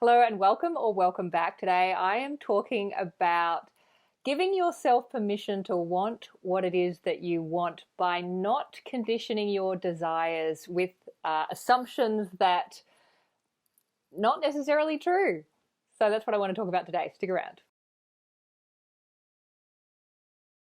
Hello and welcome or welcome back. Today I am talking about giving yourself permission to want what it is that you want by not conditioning your desires with assumptions that not necessarily true. So that's what I want to talk about today. Stick around.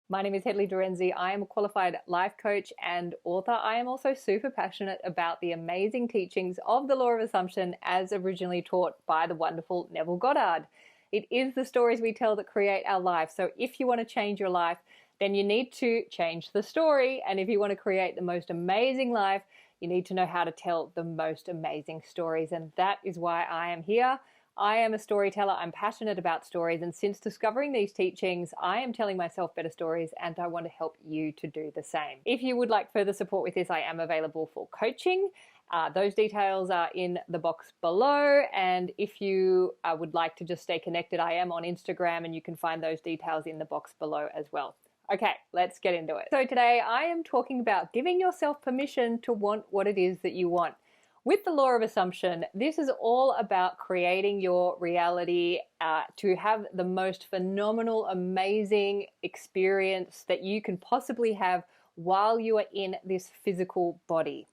My name is Hedley Derenzie. I am a qualified life coach and author. I am also super passionate about the amazing teachings of the law of assumption as originally taught by the wonderful Neville Goddard. It is the stories we tell that create our life. So if you want to change your life, then you need to change the story. And if you want to create the most amazing life, you need to know how to tell the most amazing stories. And that is why I am here. I am a storyteller. I'm passionate about stories. And since discovering these teachings, I am telling myself better stories and I want to help you to do the same. If you would like further support with this, I am available for coaching. Those details are in the box below. And if you would like to just stay connected, I am on Instagram and you can find those details in the box below as well. Okay, let's get into it. So today I am talking about giving yourself permission to want what it is that you want. With the law of assumption, this is all about creating your reality to have the most phenomenal, amazing experience that you can possibly have while you are in this physical body.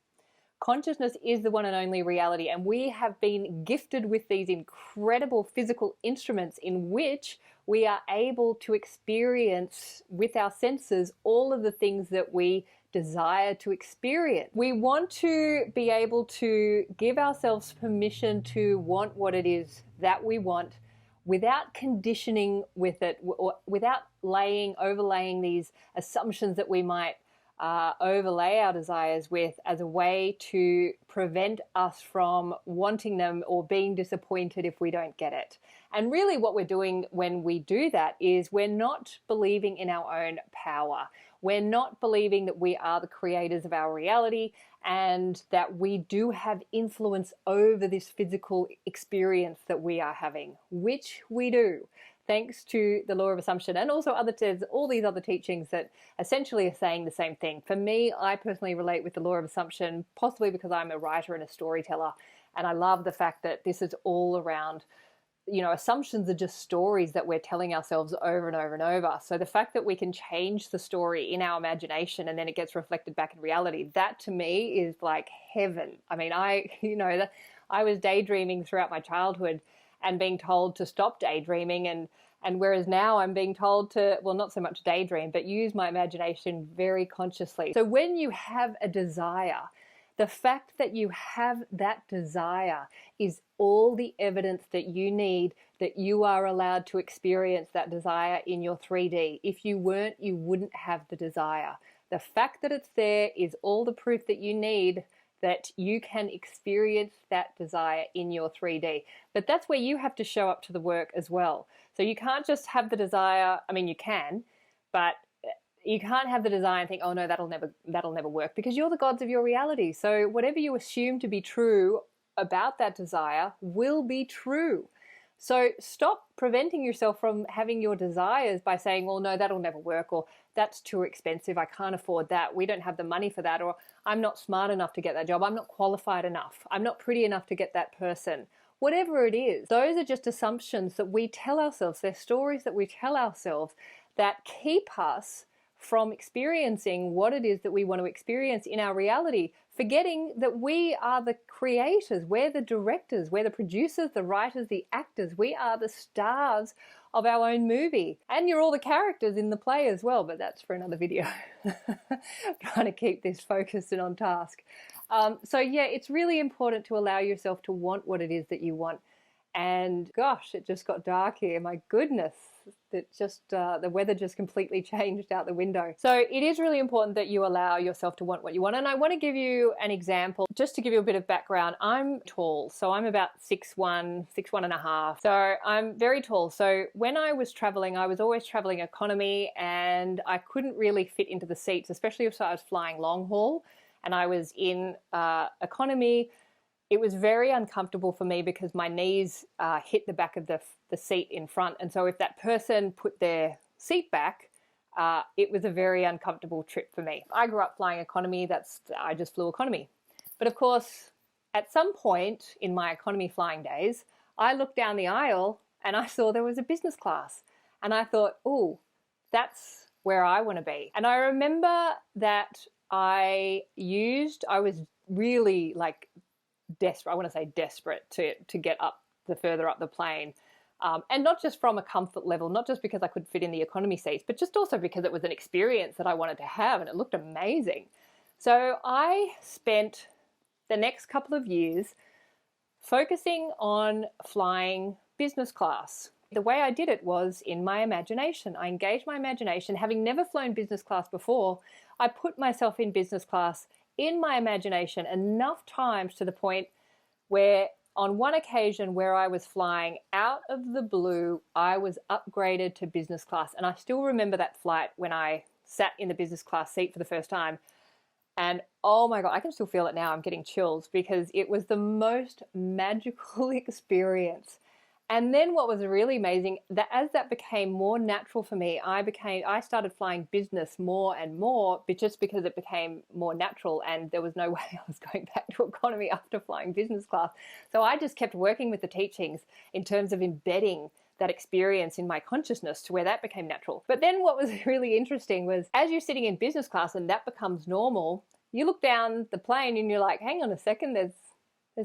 Consciousness is the one and only reality, and we have been gifted with these incredible physical instruments in which we are able to experience with our senses all of the things that we desire to experience. We want to be able to give ourselves permission to want what it is that we want without conditioning with it, or without overlaying these assumptions that we might overlay our desires with as a way to prevent us from wanting them or being disappointed if we don't get it. And really what we're doing when we do that is we're not believing in our own power. We're not believing that we are the creators of our reality and that we do have influence over this physical experience that we are having, which we do, thanks to the law of assumption and also all these other teachings that essentially are saying the same thing. For me, I personally relate with the law of assumption, possibly because I'm a writer and a storyteller, and I love the fact that this is all around, assumptions are just stories that we're telling ourselves over and over and over. So the fact that we can change the story in our imagination and then it gets reflected back in reality, that to me is like heaven. I mean, I was daydreaming throughout my childhood and being told to stop daydreaming, and whereas now I'm being told to, well, not so much daydream, but use my imagination very consciously. So when you have a desire, the fact that you have that desire is all the evidence that you need that you are allowed to experience that desire in your 3D. If you weren't, you wouldn't have the desire. The fact that it's there is all the proof that you need that you can experience that desire in your 3D. But that's where you have to show up to the work as well. So you can't just have the desire. I mean, you can, but you can't have the desire and think, oh no, that'll never work, because you're the gods of your reality. So whatever you assume to be true about that desire will be true. So stop preventing yourself from having your desires by saying, well, no, that'll never work, or that's too expensive, I can't afford that, we don't have the money for that, or I'm not smart enough to get that job, I'm not qualified enough, I'm not pretty enough to get that person. Whatever it is, those are just assumptions that we tell ourselves. They're stories that we tell ourselves that keep us from experiencing what it is that we want to experience in our reality, forgetting that we are the creators, we're the directors, we're the producers, the writers, the actors, we are the stars of our own movie. And you're all the characters in the play as well, but that's for another video. Trying to keep this focused and on task. So yeah, it's really important to allow yourself to want what it is that you want. And gosh, it just got dark here, my goodness. The weather just completely changed out the window. So it is really important that you allow yourself to want what you want. And I want to give you an example, just to give you a bit of background. I'm tall, so I'm about 6'1", 6'1.5". So I'm very tall. So when I was traveling, I was always traveling economy, and I couldn't really fit into the seats, especially if I was flying long haul and I was in economy. It was very uncomfortable for me because my knees hit the back of the seat in front. And so if that person put their seat back, it was a very uncomfortable trip for me. I grew up flying economy. I just flew economy. But of course, at some point in my economy flying days, I looked down the aisle and I saw there was a business class. And I thought, oh, that's where I want to be. And I remember that I was really like desperate. I want to say desperate to get up the further up the plane. And not just from a comfort level, not just because I could fit in the economy seats, but just also because it was an experience that I wanted to have and it looked amazing. So I spent the next couple of years focusing on flying business class. The way I did it was in my imagination. I engaged my imagination. Having never flown business class before, I put myself in business class in my imagination enough times to the point where on one occasion where I was flying out of the blue, I was upgraded to business class. And I still remember that flight when I sat in the business class seat for the first time. And oh my God, I can still feel it now. I'm getting chills because it was the most magical experience. And then what was really amazing, that as that became more natural for me, I started flying business more and more, but just because it became more natural and there was no way I was going back to economy after flying business class. So I just kept working with the teachings in terms of embedding that experience in my consciousness to where that became natural. But then what was really interesting was as you're sitting in business class and that becomes normal, you look down the plane and you're like, hang on a second, there's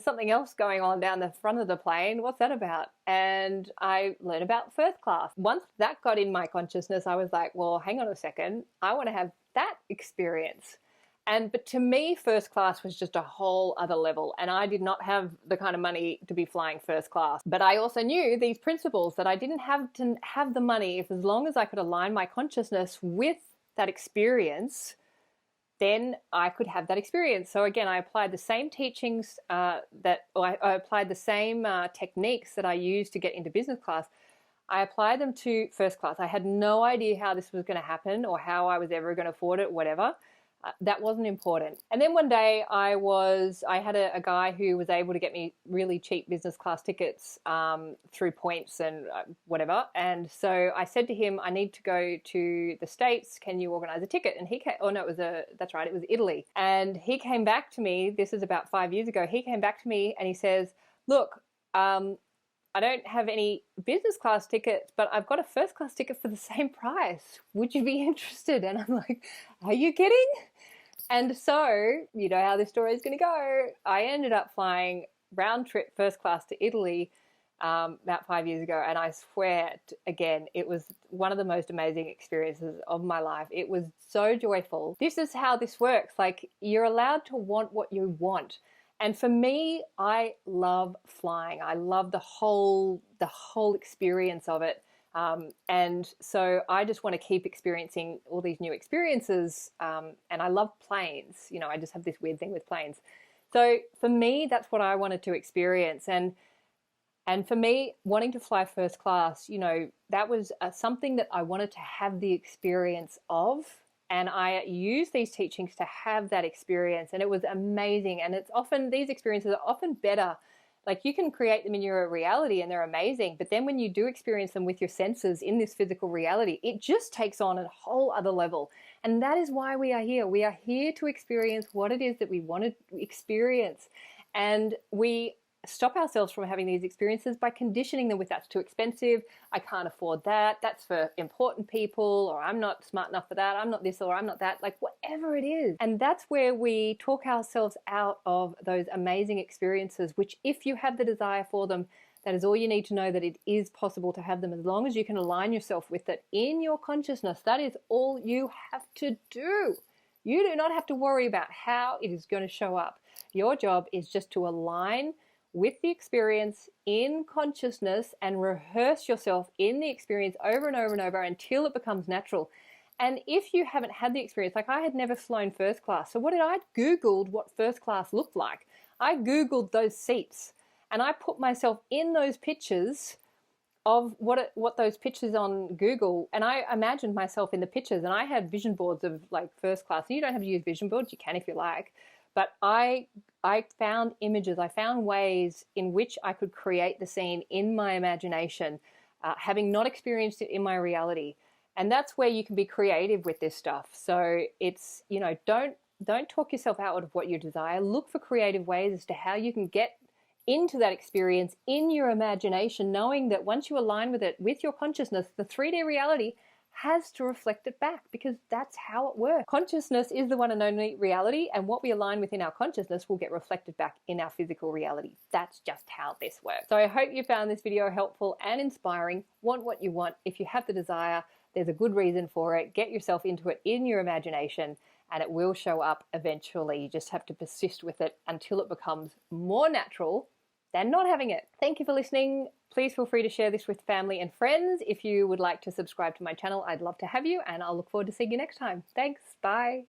something else going on down the front of the plane. What's that about? And I learned about first class. Once that got in my consciousness, I was like, well, hang on a second. I want to have that experience. But to me, first class was just a whole other level. And I did not have the kind of money to be flying first class. But I also knew these principles that I didn't have to have the money if as long as I could align my consciousness with that experience, then I could have that experience. So again, I applied the same teachings I applied the same techniques that I used to get into business class. I applied them to first class. I had no idea how this was going to happen or how I was ever going to afford it, whatever. That wasn't important. And then one day I had a guy who was able to get me really cheap business class tickets through points and whatever. And so I said to him, I need to go to the States. Can you organize a ticket? And he came, oh no, that's right, it was Italy. And he came back to me, this is about 5 years ago. He came back to me and he says, look, I don't have any business class tickets, but I've got a first class ticket for the same price. Would you be interested? And I'm like, are you kidding? And so, you know how this story is going to go. I ended up flying round trip first class to Italy about 5 years ago. And I swear, again, it was one of the most amazing experiences of my life. It was so joyful. This is how this works. Like, you're allowed to want what you want. And for me, I love flying. I love the whole experience of it. And so I just want to keep experiencing all these new experiences. And I love planes. You know, I just have this weird thing with planes. So for me, that's what I wanted to experience. And for me, wanting to fly first class, you know, that was something that I wanted to have the experience of. And I use these teachings to have that experience. And it was amazing. And it's often, these experiences are often better. Like, you can create them in your reality and they're amazing. But then when you do experience them with your senses in this physical reality, it just takes on a whole other level. And that is why we are here. We are here to experience what it is that we want to experience. And we stop ourselves from having these experiences by conditioning them with that's too expensive, I can't afford that, that's for important people, or I'm not smart enough for that, I'm not this or I'm not that, like whatever it is. And that's where we talk ourselves out of those amazing experiences, which if you have the desire for them, that is all you need to know, that it is possible to have them as long as you can align yourself with it in your consciousness. That is all you have to do. You do not have to worry about how it is going to show up. Your job is just to align with the experience in consciousness and rehearse yourself in the experience over and over and over until it becomes natural. And if you haven't had the experience, like I had never flown first class. So what did I Googled what first class looked like. I Googled those seats and I put myself in those pictures of what those pictures on Google, and I imagined myself in the pictures, and I had vision boards of like first class. And you don't have to use vision boards, you can if you like. But I found images, I found ways in which I could create the scene in my imagination, having not experienced it in my reality. And that's where you can be creative with this stuff. So it's, you know, don't talk yourself out of what you desire. Look for creative ways as to how you can get into that experience in your imagination, knowing that once you align with it, with your consciousness, the 3D reality has to reflect it back, because that's how it works. Consciousness is the one and only reality, and what we align with in our consciousness will get reflected back in our physical reality. That's just how this works. So I hope you found this video helpful and inspiring. Want what you want. If you have the desire, there's a good reason for it. Get yourself into it in your imagination, and it will show up eventually. You just have to persist with it until it becomes more natural than not having it. Thank you for listening. Please feel free to share this with family and friends. If you would like to subscribe to my channel, I'd love to have you, and I'll look forward to seeing you next time. Thanks. Bye.